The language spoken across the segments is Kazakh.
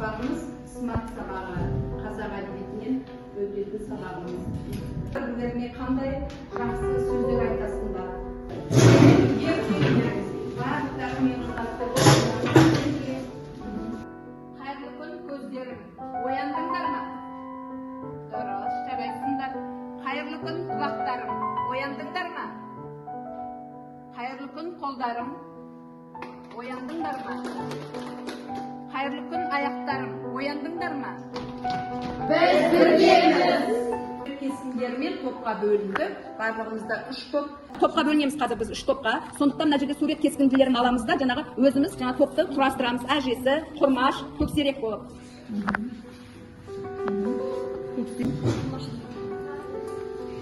сабағымыз смарт сабағы, қазақ әдебиетінен өтетін сабағымыз. Бірлеріне қандай жақсы сөздер айтасыңдар? Барлықтарымен қатты қайырлы күн көздерім, ояндыңдар ма? Дұрыс, жарайсыңдар. Қайырлы күн құлақтарым, ояндыңдар ма? Қайырлы күн қолдарым, ояндыңдар ма? Қайырлы күн аяқтарым, ояндыңдар ма? Біз біргеміз. Кесімдермен топқа бөлінді. Барлығымызда 3 топқа бөлінеміз қазір біз 3 топқа. Сондықтан мына жерде сурет кескінділерін аламыз да, өзіміз топты құрастырамыз. Әжесі, құрмаш, көксерек болып.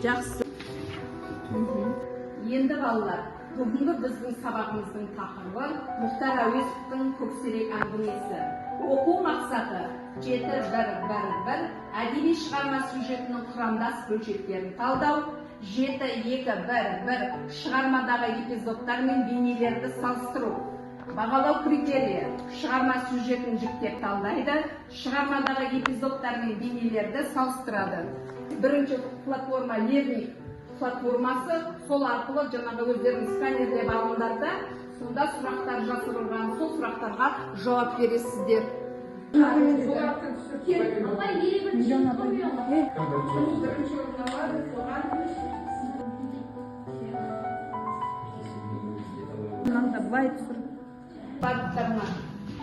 Жақсы. Енді балалар, бүгінгі біздің сабағымыздың тақырыбы Мұхтар Әуезовтің көксерек әңгімесі. Оқу мақсаты 7-1-1-1 әдеби шығарма сюжетінің құрамдас бөлшектерін талдау, 7-2-1-1 шығармадағы эпизодтар мен бейнелерді салыстыру. Бағалау критерийі: шығарма сюжетін жіктеп талдайды, шығармадағы эпизодтар мен бейнелерді салыстырады. Бірінші платформа Лерник платформасы, сол арқылы өздеріңіз сканерлеп алыңдар да, сонда сұрақтар жасырылған, сол сұрақтарға жауап бересіздер. Барлықтарына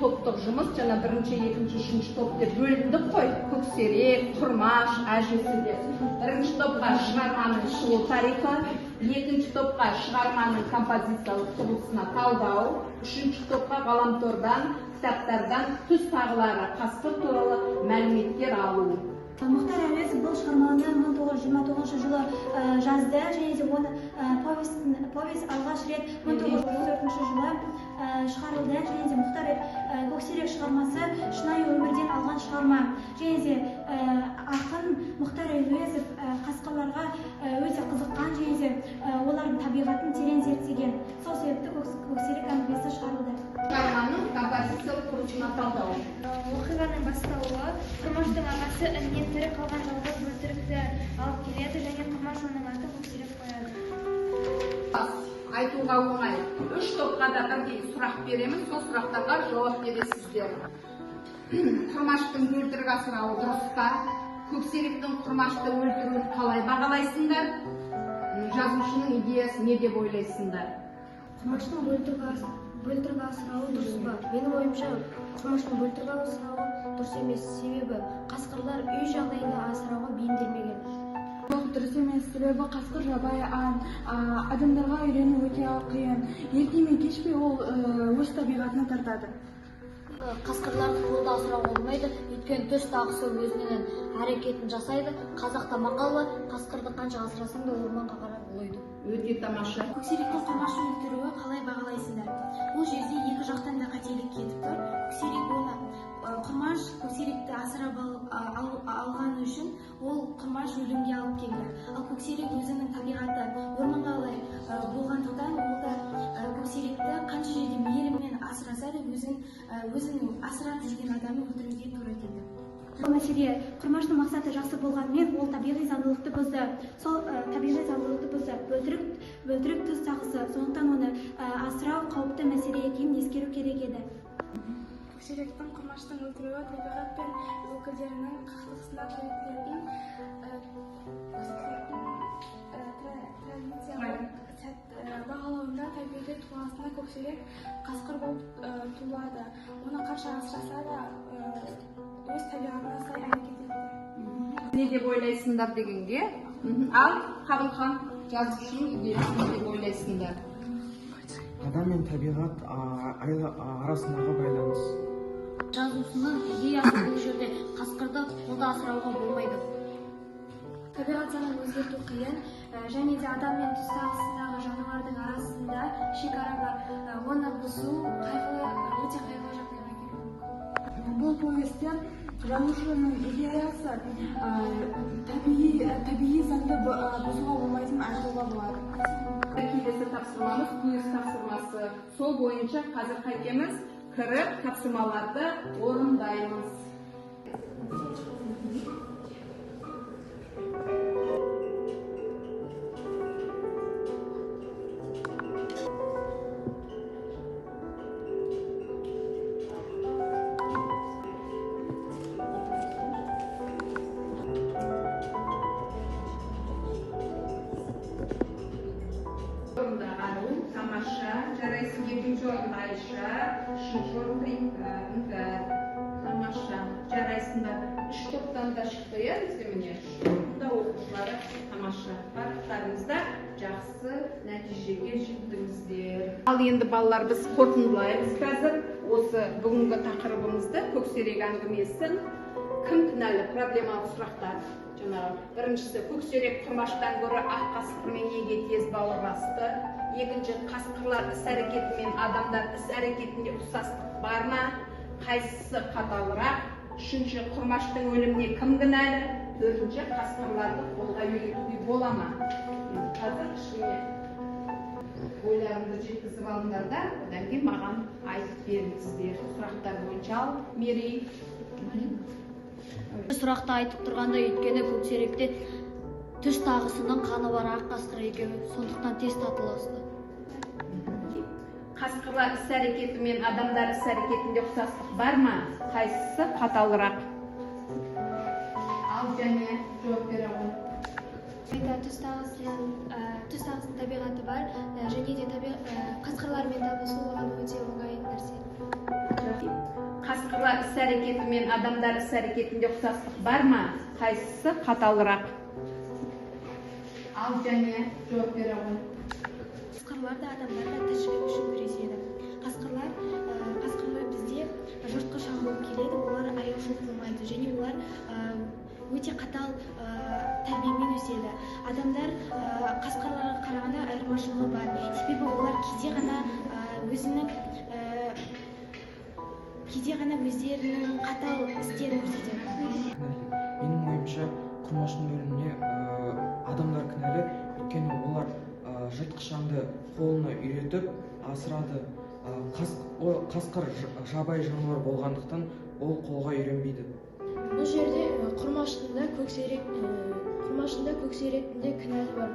топтық жұмыс, бірінші, екінші, үшінші топ деп бөліндік қой. Көксерек, құрмаш, әжесі деп. Бірінші топқа шығарманың шығу тарихы, екінші топқа шығарманың композициялық құрылысына талдау, үшінші топқа ғаламтордан, кітаптардан түс тағылары қасқыр туралы мәліметтер алу. Мұхтар Әуезов бұл шығарманы 1929 жылы жазды, және де оны повесть алғаш рет 1934 жылы шығарылды, және де Мұхтар көксерек шығармасы шынайы өмірден алған шығарма. Және де ақын Мұхтар Әуезов қасқырларға өте қызыққан, және де олардың табиғатын терең зерттеген. Сол себепті көксерек әңгімесі шығарылды. Шығарманың композициялық құрылысына талдау. Оқиғаның басталуы: Құрмаштың ағасы іннен тірі қалған жалғыз бөлтірікті алып келеді, және Құрмаш оның атын көксерек қояды. Айтуға оңай. 3 топқа да бірдей сұрақ беремін, сол сұрақтарға жауап бересіздер. Құрмаштың бөлтірік асырауы дұрыс па? Көксеректің Құрмашты өлтіруін қалай бағалайсыңдар? Жазушының идеясы не деп ойлайсыңдар? Құрмаштың бөлтірік асырауы дұрыс па? Менің ойымша, Құрмаштың бөлтірік асырауы дұрыс емес, себебі қасқырлар үй жағдайында асырауға бейімделмеген. Дұрыс емес, себебі қасқыр жабайы адамдарға үйрену өте қиын. Ерте ме кеш пе ол өз табиғатына тартады. Қасқырларды қолда асырауға болмайды, өйткені түс тағысы өзінің әрекетін жасайды. Қазақта мақал бар: қасқырды қанша асырасаң да орманға қарап ұлиды. Өте тамаша. Көксеректің Құрмашты өлтіруі қалай бағалайсыңдар? Бұл жерде екі жақтан да қателік кетіп тұр. Көксерек оны Құрмаш көксеректі асырап алғаны үшін ол Құрмаш өлімге алып келді. Ал көксерек өзінің табиғаты орманға болғандықтан ол да көксеректі қанша жерде мейіріммен асыраса да өзінің асырап жүрген адамын өлтіруге тура келді. Бұл мәселе Құрмаштың мақсаты жақсы болғанымен ол табиғи заңдылықты бұзды. Сол табиғи заңдылықты бұзды. Бөлтірік түс тағысы, сондықтан оны асырау қауіпті мәселе екенін ескеру керек еді. Көксеректің Құрмаштың өлтіруі табиғат пен өкілдерінің қақтығысына тірелетін бағалауында табиғи тұлғасына көксерек қасқыр болып туылады. Оны қанша асыраса да өз табиғатына сай әрекет етті. Не деп ойлайсыңдар дегенге? Ал Қабылхан, жазушының идеясы не деп ойлайсыңдар? Адам мен табиғат арасындағы байланыс. Жазушының идеясы бұл жерде қасқырды қолда асырауға болмайды. Табиғат заңын өзгерту қиын, және де адам мен түс тағысындағы жануардың арасында шекара бар. Оны бұзу өте қайғылы жағдайға келеді. Бұл повесттен жазушының идеясы табиғи заңды бұзуға болмайтынын айтуға болады. Келесі тапсырмамыз күйіс тапсырмасы. Сол бойынша қазір қайтеміз, кіріп тапсырмаларды орындаймыз. орында Ару, тамаша, жарайсың. Екінші орында Айша, үшінші орында Іңкәр. Тамаша, жарайсыңдар. Үш топтан да шықты, иә, бізде міне. Үш топтың оқушылары тамаша. Барлықтарыңыздар жақсы нәтижеге жеттіңіздер. Ал енді балалар, біз қорытындылаймыз қазір. Осы бүгінгі тақырыбымызды көксерек әңгімесін кім кінәлі проблемалық сұрақтар. Біріншісі, көксерек құрмаштан гөрі ақ қасқырмен неге тез бауырласты? Екінші, қасқырлар іс-әрекеті мен адамдар іс-әрекетінде ұқсастық бар ма? Қайсысы қаталырақ? Үшінші, құрмаштың өліміне кім кінәлі? Төртінші, қасқырларды қолға үйретуге бола ма? Қазір кішкене ойларыңды жеткізіп алыңдар да, одан кейін маған айтып беріңіздер. Сұрақтар бойынша ал, Мерей. Сұрақты айтып тұрғанда, өйткені көксеректе түс тағысының қаны бар ақ қасқыр екеуі, сондықтан тез татыласты. Қасқырлар іс-әрекеті мен адамдар іс-әрекетінде ұқсастық бар ма? Қайсысы қаталырақ? Ал және жауап бере ғой. Түс тағысының табиғаты бар, және де қасқырлармен табысу оған өте оңай нәрсе. Қасқырлар іс-әрекеті мен адамдар іс-әрекетінде ұқсастық бар ма? Қайсысы қаталырақ? Ал және жауап бере ғой. Қасқырлар да адамдар да тіршілік үшін күреседі. Қасқырлар бізде жыртқыш болып келеді, олар аяушылық қылмайды және олар өте қатал тәрбиемен өседі. Адамдар қасқырларға қарағанда айырмашылығы бар. Себебі олар кейде ғана өздерінің қатал істерін көрсетеді. Менің ойымша, құрмаштың өліміне адамдар кінәлі, өйткені олар жыртқышаңды қолына үйретіп асырады. Қасқыр жабайы жануар болғандықтан ол қолға үйренбейді. Бұл жерде құрмаштың көксеректің де кінәлі бар.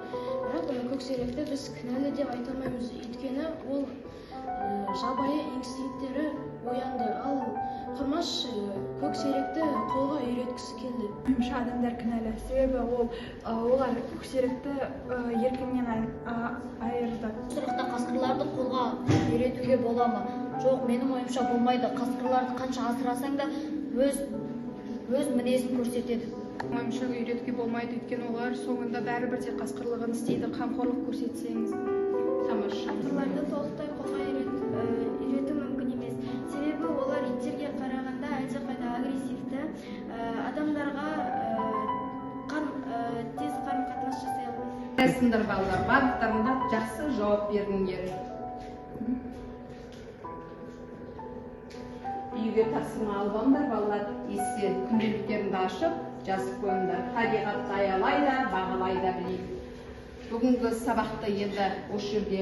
Бірақ көксеректі біз кінәлі деп айта алмаймыз, өйткені ол жабайы инстинкттері оянды. Ал құрмаш көксеректі қолға үйреткісі келді. Меніңше адамдар кінәлі, себебі олар көксеректі еркінен айырды. Сұрақта қасқырларды қолға үйретуге бола ма? Жоқ, менің ойымша болмайды. Қасқырларды қанша асырасаң да өз мінезін көрсетеді. Ойымша үйретуге болмайды, өйткені олар соңында бәрібір де қасқырлығын істейді, қамқорлық көрсетсеңіз. Тамаша. Қасқырларды толықтай қолға үйрету мүмкін емес. Себебі олар иттерге қарағанда әлдеқайда агрессивті, адамдарға тез қарым-қатынас жасай алады. Жарайсыңдар балалар, барлықтарыңда жақсы жауап бердіңдер. Үйге тапсырма алып алыңдар, балалар есте күнделіктеріңді ашып, жазып қойыңдар. Табиғатты аялай да, бағалай да білейік. Бүгінгі сабақты енді осы жерде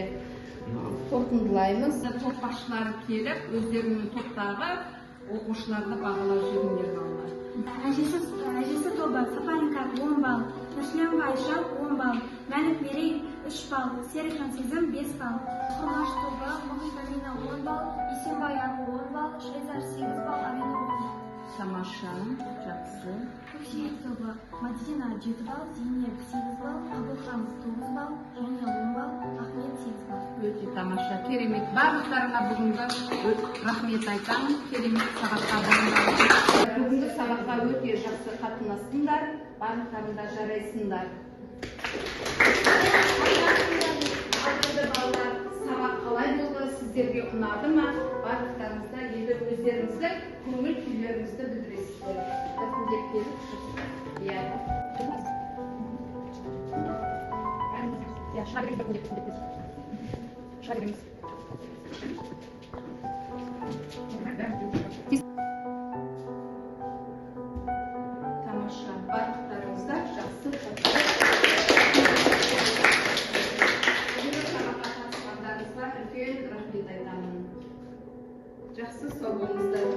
қорытындылаймыз. Топ басшылары келіп, өздерінің топтағы оқушыларды бағалап жүріңдер балалар. Әжесі тобы Сапаренко 10 балл, Ташленова Айша 10 балл, Мәлік Мерей 3 балл, Серікхан Сезім 5 балл. Құрмаш тобы Мұхит Амина 10 балл, Исенбай Ару 10 балл, Швейцар 8 балл, Амина 10 балл. Тамаша, жақсы. Көксерек тобы Мадина 7 балл, Зейнеп 8 балл, Абылхам 9 балл, Жания 10 балл, Ахмет 8 балл. Өте тамаша, керемет. Барлықтарына бүгінгі рахмет айтамын. Керемет сабаққа дайындалып. Бүгінгі сабаққа өте жақсы қатынастыңдар. Барлықтарында жарайсыңдар. Алды балалар, сабақ қалай болды? Сіздерге ұнады ма? Барлықтарыңызда енді өздеріңізді көңіл күйлеріңізді білдіресіздер. Біртіндеп келіп, иә. Шыға беріңіз. Шыға беріңіз. Тамаша, барлықтарыңызда жақсы сабаққа қатысқандарыңызға үлкен рахмет айтамын. Жақсы сау болыңыздар.